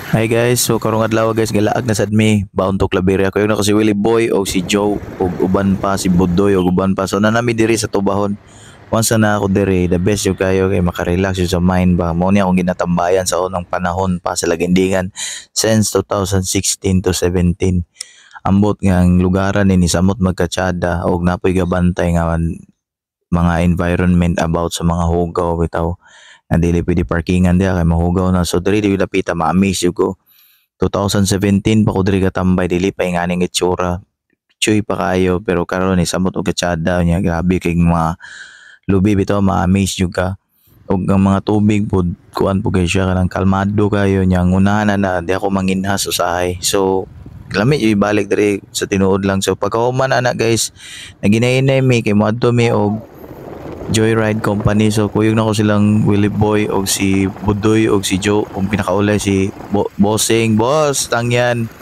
Hi guys, so karong adlaw guys galaag na sad mi baon to Claveria ko na ko si Willie Boy o si Joe o uban pa si Budoy o uban pa so na nami diri sa tubahon. Once na ako diri, the best yung kayo kay makarelax yung sa mind ba. Mo ni akong ginatambayan sa unang panahon pa sa Lagindingan since 2016 to 17. Ambot nga ang lugaran ni samot magkatsada og napoy gabantay nga mga environment about sa mga hugaw bitaw na dili pwede parkingan diya kay mahugaw na so diri di lapita ma-amaze yun ko 2017 pa ko diri katambay dili pa inganing itsura chuy pa kayo pero karon ni samot og katsada nya grabe kay mga lubi bitaw ma-amaze jud ka og ang mga tubig pod kuan po kay siya kanang kalmado kayo nya unahan na di ako manginhas usahay so lami yung ibalik diri sa tinuod lang so pagkahuman ana guys naginainay mi kay moadto mi og Joyride Company. So kuyog na ko silang Willie Boy og si Budoy og si Joe kung pinakaulay si Bossing. Boss, tangyan.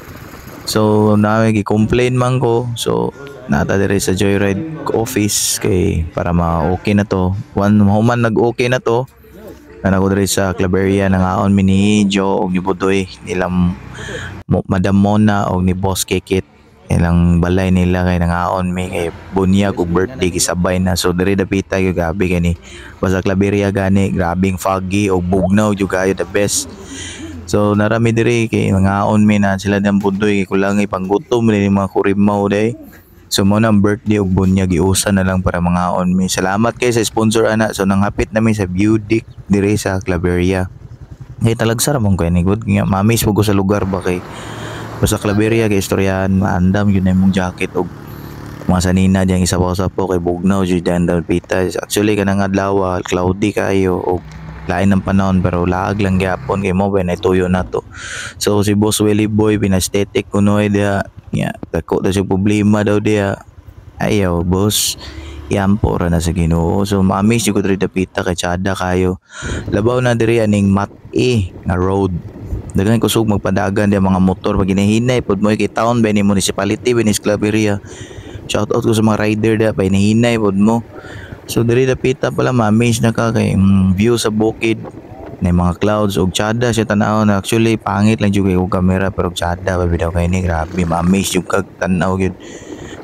So namin gi-complain man ko. So nata diri sa Joyride office kay para ma-okay na to. One human nag-okay na to. Na ko diri sa Claveria nangaon mi ni Joe og ni Budoy nilang Madam Mona og ni Boss Kikit ilang balay nila kay nangaon mi kay bunyag ug birthday gisabay na so diri dapita gyud gabi kani basta Claveria gani grabing foggy og bugnaw jud kayo the best so narami diri kay nangaon mi na sila dang budoy kay kulang ipanggutom ni mga kurimaw day so mo nang birthday ug bunyag giusa na lang para mangaon mi salamat kay sa sponsor ana so nanghapit nami sa Beaudic diri sa Claveria kay talagsar mong kay ni good nga mamis mo ko sa lugar ba kay sa Claveria kay istoryahan maandam yun na mong jacket og mga sanina diyang isapaw-sapaw kay bugnaw jud dan dalpita actually kanang adlaw cloudy kayo og lain ng panahon pero laag lang gyapon kay mo ben tuyo na to so si Boss Willie Boy pinaesthetic kunoy dia nya dako daw siya problema daw dia ayaw boss yampo ra na sa Ginoo so ma-amaze ko diri dapita kay tsada kayo labaw na diri aning mat nga road daghan kusog magpadagan di mga motor pag hinahinay pod mo kay town ba ni municipality Venice Claveria shout out ko sa mga rider da pa hinahinay pod mo so diri dapita pala ma-amaze na ka kay view sa bukid na mga clouds og tsada siya tanaw na actually pangit lang jud kay og camera pero tsada ba bidaw kay ni grabe ma-amaze jud kag tanaw gyud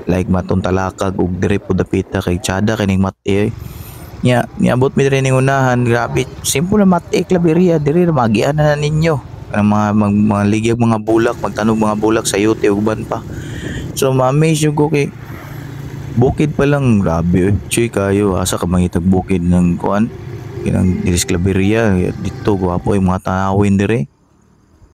like matong talakag og diri pod dapita kay tsada kining mati nya niabot mi diri ning unahan grabe simple na mati Claveria diri magian na ninyo ang mga ligyag mga bulak magtanog mga bulak sa yote uban pa so ma-amaze yung ko kay bukid pa lang grabe chuy kayo asa ka mangitag bukid ng kuan kinang diris Claveria dito gwapo yung mga tanawin dire